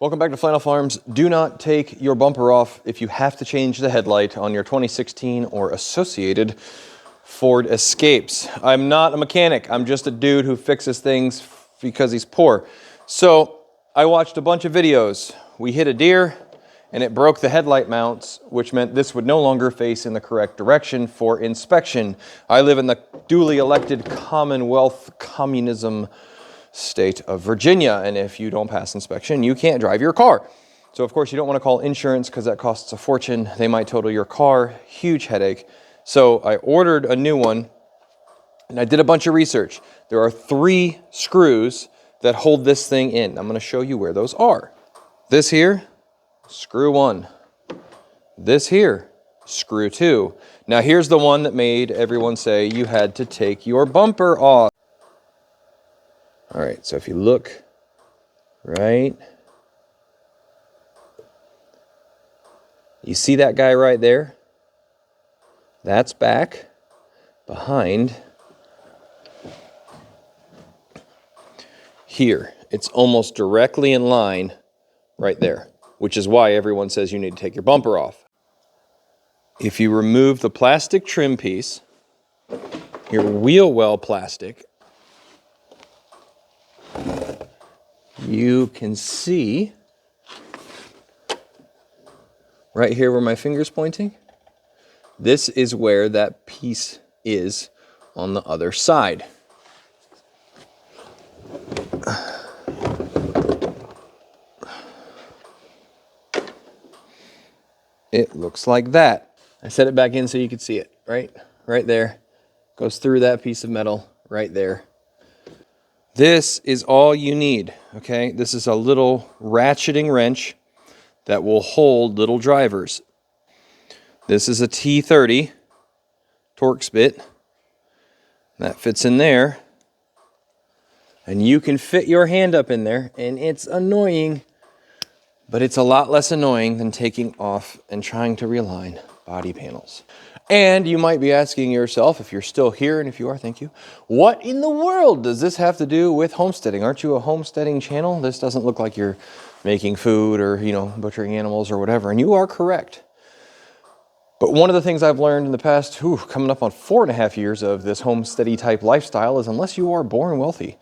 Welcome back to Flannel Farms. Do not take your bumper off if you have to change the headlight on your 2016 or associated Ford Escapes. I'm not a mechanic. I'm just a dude who fixes things because he's poor. So I watched a bunch of videos. We hit a deer and it broke the headlight mounts, which meant this would no longer face in the correct direction for inspection. I live in the duly elected Commonwealth Communism state of Virginia, and if you don't pass inspection, you can't drive your car. So of course you don't want to call insurance because that costs a fortune. They might total your car, huge headache. So I ordered a new one and I did a bunch of research. There are 3 screws that hold this thing in. I'm going to show you where those are. This here, screw 1. This here, screw 2. Now here's the one that made everyone say you had to take your bumper off. All right, so if you look right, you see that guy right there? That's back behind here. It's almost directly in line right there, which is why everyone says you need to take your bumper off. If you remove the plastic trim piece, your wheel well plastic, you can see right here where my finger's pointing. This is where that piece is on the other side. It looks like that. I set it back in so you could see it, right? Right there. Goes through that piece of metal right there. This is all you need, okay? This is a little ratcheting wrench that will hold little drivers. This is a T30 Torx bit. That fits in there. And you can fit your hand up in there, and it's annoying, but it's a lot less annoying than taking off and trying to realign body panels. And you might be asking yourself, if you're still here, and if you are, thank you, what in the world does this have to do with homesteading? Aren't you a homesteading channel? This doesn't look like you're making food or, butchering animals or whatever, and you are correct. But one of the things I've learned in the past, coming up on 4.5 years of this homesteady type lifestyle is unless you are born wealthy,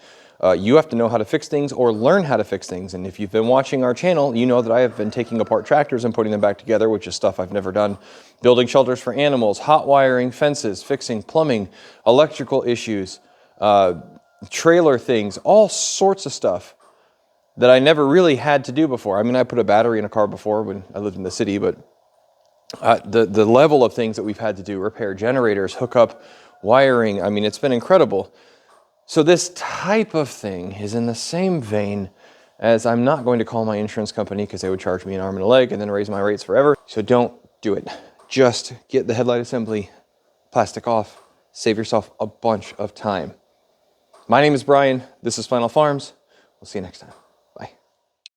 you have to know how to fix things or learn how to fix things. And if you've been watching our channel, you know that I have been taking apart tractors and putting them back together, which is stuff I've never done. Building shelters for animals, hot wiring fences, fixing plumbing, electrical issues, trailer things, all sorts of stuff that I never really had to do before. I mean, I put a battery in a car before when I lived in the city, but the level of things that we've had to do, repair generators, hook up wiring, I mean, it's been incredible. So this type of thing is in the same vein as I'm not going to call my insurance company because they would charge me an arm and a leg and then raise my rates forever. So don't do it. Just get the headlight assembly, plastic off, save yourself a bunch of time. My name is Brian. This is Flannel Farms. We'll see you next time.